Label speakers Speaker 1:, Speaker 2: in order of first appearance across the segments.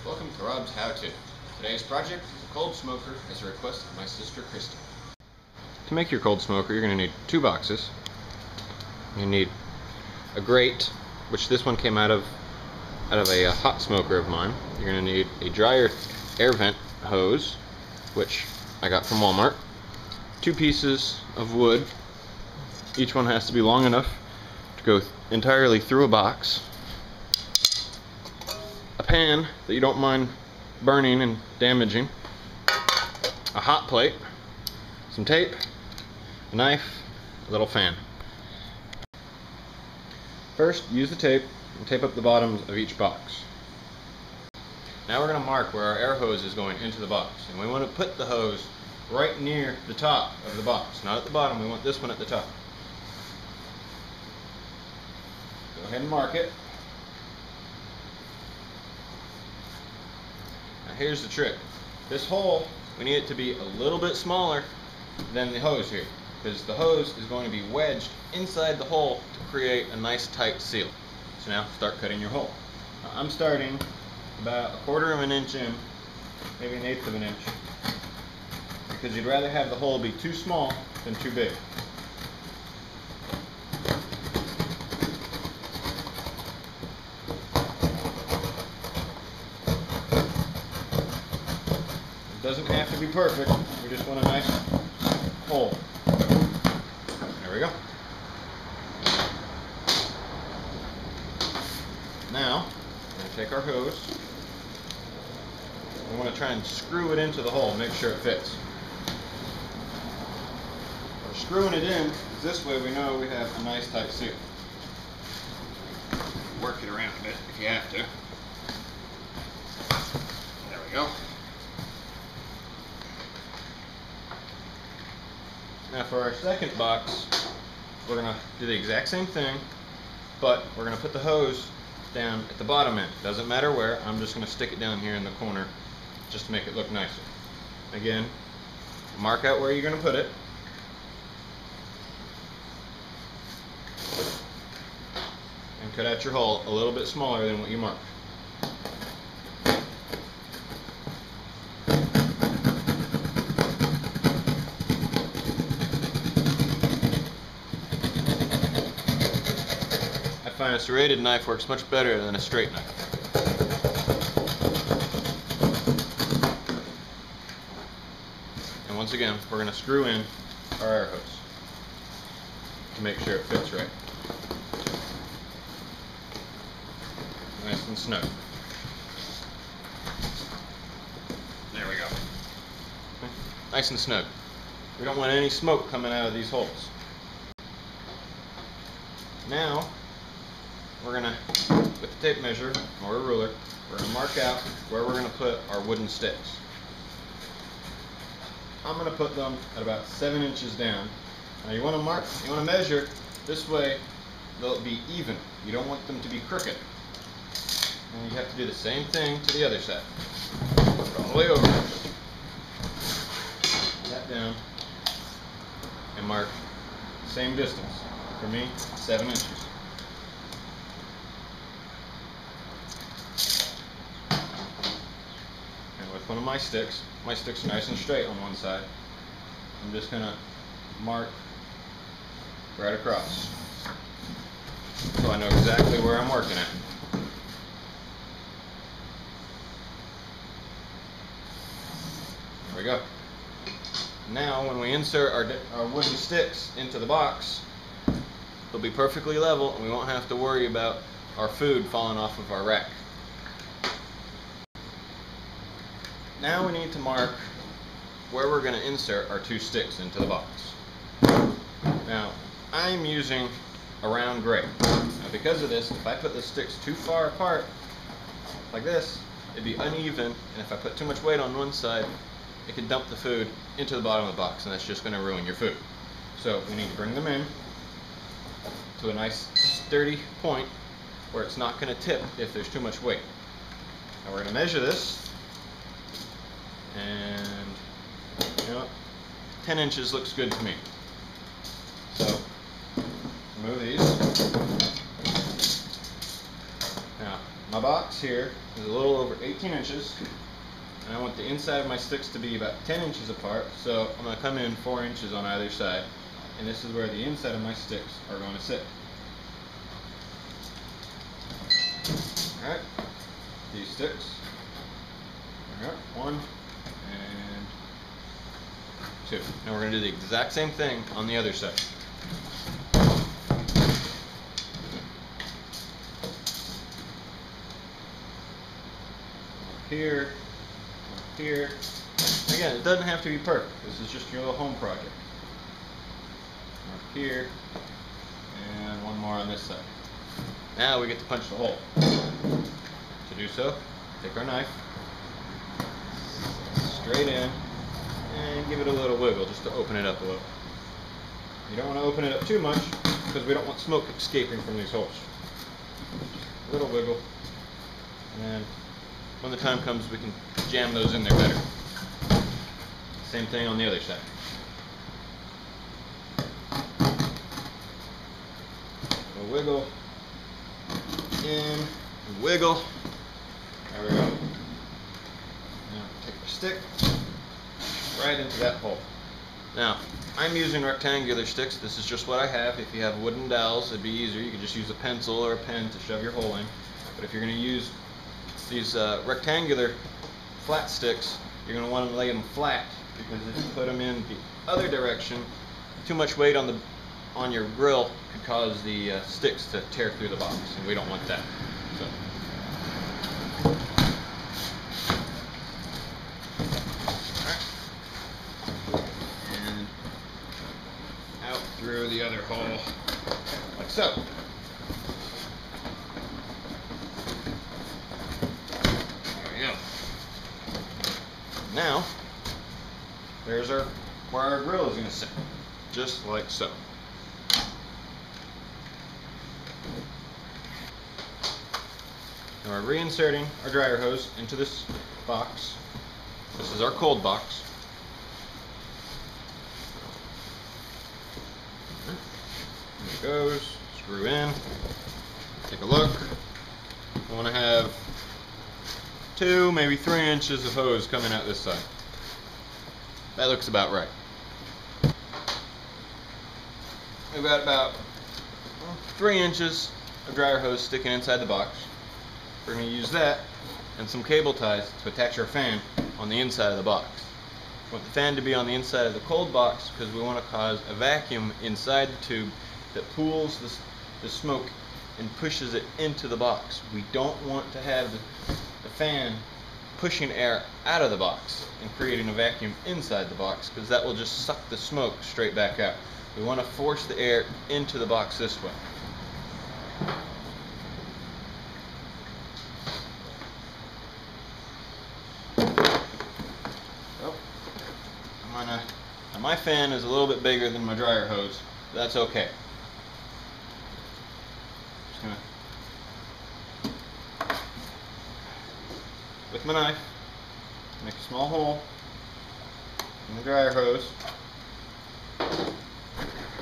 Speaker 1: Welcome to Rob's How To. Today's project is a cold smoker as a request of my sister Kristen. To make your cold smoker, you're going to need 2 boxes. You need a grate, which this one came out of a hot smoker of mine. You're going to need a dryer air vent hose, which I got from Walmart. 2 pieces of wood. Each one has to be long enough to go entirely through a box. A pan that you don't mind burning and damaging. A hot plate. Some tape. A knife. A little fan. First, use the tape and tape up the bottoms of each box. Now we're going to mark where our air hose is going into the box. And we want to put the hose right near the top of the box. Not at the bottom, we want this one at the top. Go ahead and mark it. Now here's the trick. This hole, we need it to be a little bit smaller than the hose here, because the hose is going to be wedged inside the hole to create a nice tight seal. So now start cutting your hole. Now, I'm starting about 1/4 of an inch in, maybe 1/8 of an inch, because you'd rather have the hole be too small than too big. It doesn't have to be perfect, we just want a nice hole. There we go. Now, we're going to take our hose. We want to try and screw it into the hole, make sure it fits. We're screwing it in, because this way we know we have a nice tight seal. Work it around a bit if you have to. There we go. Now for our second box, we're going to do the exact same thing, but we're going to put the hose down at the bottom end. Doesn't matter where, I'm just going to stick it down here in the corner just to make it look nicer. Again, mark out where you're going to put it. And cut out your hole a little bit smaller than what you marked. I find a serrated knife works much better than a straight knife. And once again, we're going to screw in our air hose to make sure it fits right. Nice and snug. There we go. Nice and snug. We don't want any smoke coming out of these holes. Now, we're going to, with the tape measure or a ruler, we're going to mark out where we're going to put our wooden sticks. I'm going to put them at about 7 inches down. Now you want to measure this way they'll be even. You don't want them to be crooked. And you have to do the same thing to the other side. Put it all the way over. That down. And mark same distance. For me, 7 inches. And with one of my sticks are nice and straight on one side. I'm just going to mark right across, so I know exactly where I'm working at. There we go. Now when we insert our wooden sticks into the box, they'll be perfectly level and we won't have to worry about our food falling off of our rack. Now we need to mark where we're going to insert our 2 sticks into the box. Now I'm using a round grate. Now because of this, if I put the sticks too far apart like this, it'd be uneven, and if I put too much weight on one side, it could dump the food into the bottom of the box, and that's just going to ruin your food. So we need to bring them in to a nice sturdy point where it's not going to tip if there's too much weight. Now we're going to measure this, and you know, 10 inches looks good to me. So remove these. Now my box here is a little over 18 inches, and I want the inside of my sticks to be about 10 inches apart, so I'm going to come in 4 inches on either side, and this is where the inside of my sticks are going to sit. Alright, these sticks. Alright, 1 and 2. Now we're going to do the exact same thing on the other side. Here, here. Again, it doesn't have to be perfect. This is just your little home project. Up here, and one more on this side. Now we get to punch the hole. To do so, take our knife, straight in, and give it a little wiggle just to open it up a little. You don't want to open it up too much because we don't want smoke escaping from these holes. Just a little wiggle, and when the time comes, we can jam those in there better. Same thing on the other side. A wiggle, in, wiggle. There we go. Now take your stick right into that hole. Now, I'm using rectangular sticks. This is just what I have. If you have wooden dowels, it'd be easier. You could just use a pencil or a pen to shove your hole in. But if you're going to use these rectangular flat sticks, you're going to want to lay them flat, because if you put them in the other direction, too much weight on your grill could cause the sticks to tear through the box, and we don't want that. So. Alright. And out through the other hole, like so. Now, there's where our grill is going to sit, just like so. Now we're reinserting our dryer hose into this box. This is our cold box. There it goes. Screw in. Take a look. I want to have 2, maybe 3 inches of hose coming out this side. That looks about right. We've got about 3 inches of dryer hose sticking inside the box. We're going to use that and some cable ties to attach our fan on the inside of the box. We want the fan to be on the inside of the cold box because we want to cause a vacuum inside the tube that pulls the smoke and pushes it into the box. We don't want to have the fan pushing air out of the box and creating a vacuum inside the box, because that will just suck the smoke straight back out. We want to force the air into the box this way. So, now my fan is a little bit bigger than my dryer hose. That's okay. Just gonna, with my knife, make a small hole in the dryer hose,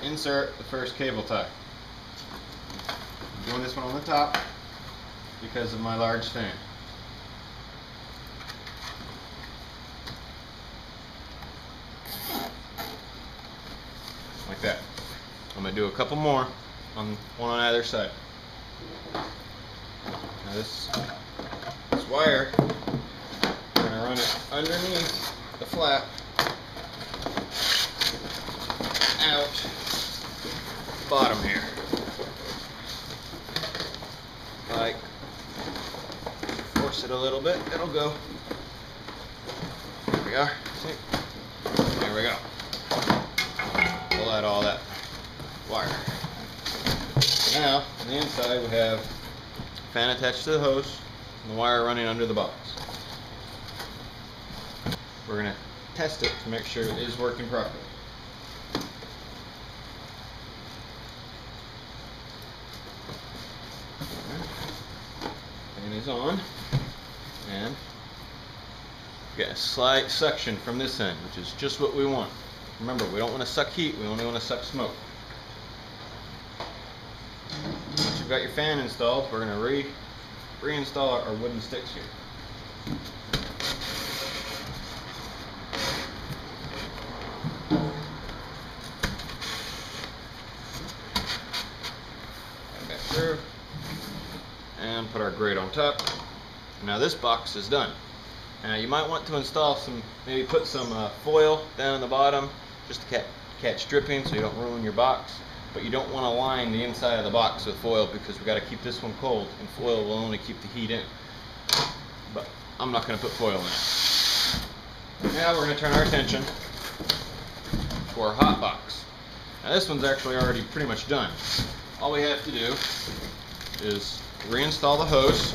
Speaker 1: insert the first cable tie. I'm doing this one on the top because of my large fan. Like that. I'm going to do a couple more on one on either side. Now this wire, we're going to run it underneath the flap, out the bottom here. Like, force it a little bit, it'll go. There we are. See? There we go. Pull out all that wire. Now, on the inside we have a fan attached to the hose and the wire running under the box. We're going to test it to make sure it is working properly. Fan is on, and we get a slight suction from this end, which is just what we want. Remember, we don't want to suck heat, we only want to suck smoke. Once you've got your fan installed, we're going to reinstall our wooden sticks here. Back through, and put our grate on top. Now this box is done. Now you might want to install maybe put some foil down the bottom just to catch dripping so you don't ruin your box. But you don't want to line the inside of the box with foil because we've got to keep this one cold, and foil will only keep the heat in. But I'm not going to put foil in it. Now we're going to turn our attention to our hot box. Now this one's actually already pretty much done. All we have to do is reinstall the hose.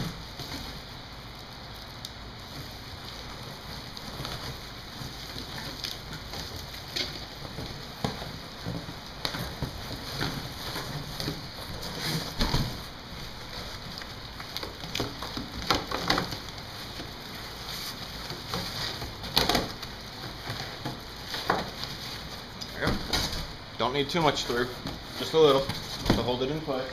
Speaker 1: Don't need too much through, just a little to hold it in place.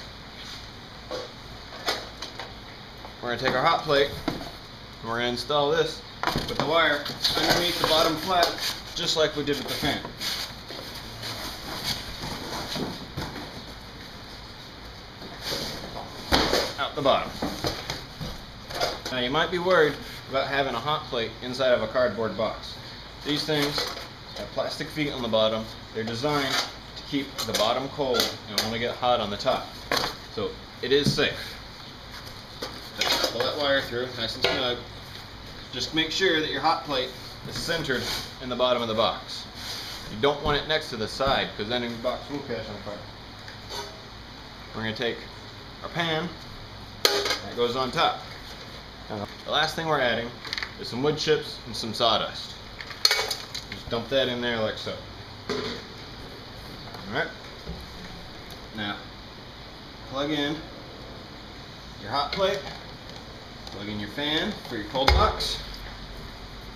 Speaker 1: We're going to take our hot plate and we're going to install this with the wire underneath the bottom flat, just like we did with the fan. Out the bottom. Now you might be worried about having a hot plate inside of a cardboard box. These things have plastic feet on the bottom. They're designed to keep the bottom cold and only get hot on the top. So it is safe. Pull that wire through nice and snug. Just make sure that your hot plate is centered in the bottom of the box. You don't want it next to the side because then your box will catch on fire. We're going to take our pan that goes on top. Now, the last thing we're adding is some wood chips and some sawdust. Just dump that in there like so. Alright. Now, plug in your hot plate, plug in your fan for your cold box,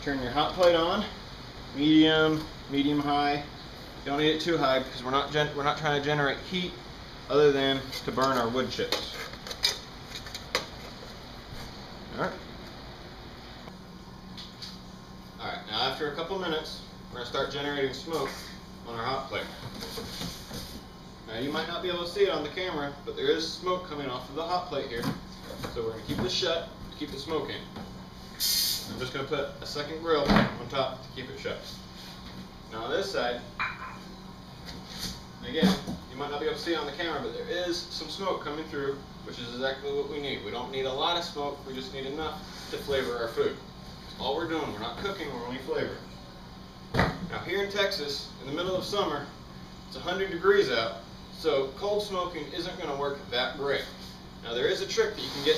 Speaker 1: turn your hot plate on, medium high. Don't need it too high because we're not trying to generate heat other than to burn our wood chips. Alright. Alright, now after a couple minutes, we're going to start generating smoke on our hot plate. Now you might not be able to see it on the camera, but there is smoke coming off of the hot plate here. So we're going to keep this shut to keep the smoke in. I'm just going to put a second grill on top to keep it shut. Now on this side, again, you might not be able to see it on the camera, but there is some smoke coming through, which is exactly what we need. We don't need a lot of smoke, we just need enough to flavor our food. All we're doing, we're not cooking, we're only flavoring. Now here in Texas, in the middle of summer, it's 100 degrees out, so cold smoking isn't going to work that great. Now there is a trick that you can get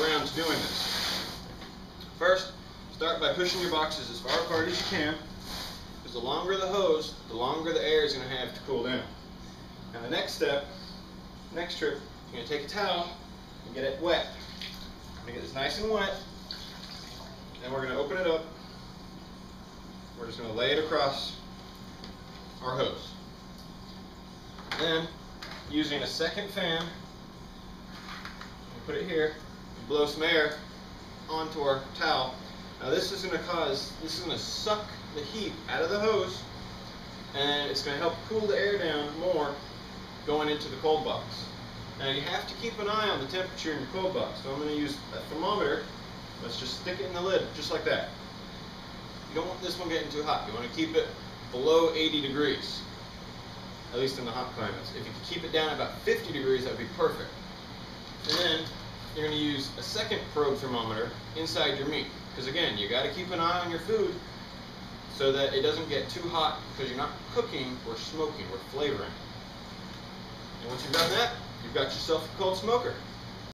Speaker 1: around to doing this. First, start by pushing your boxes as far apart as you can, because the longer the hose, the longer the air is going to have to cool down. Now the next trick, you're going to take a towel and get it wet. We're going to get this nice and wet, and we're going to open it up. We're just going to lay it across our hose. Then, using a second fan, we'll put it here and blow some air onto our towel. Now this is going to suck the heat out of the hose, and it's going to help cool the air down more going into the cold box. Now you have to keep an eye on the temperature in your cold box. So I'm going to use a thermometer. Let's just stick it in the lid, just like that. You don't want this one getting too hot. You want to keep it below 80 degrees, at least in the hot climates. If you could keep it down about 50 degrees, that would be perfect. And then you're going to use a second probe thermometer inside your meat. Because again, you got to keep an eye on your food so that it doesn't get too hot, because you're not cooking or smoking, we're flavoring. And once you've done that, you've got yourself a cold smoker.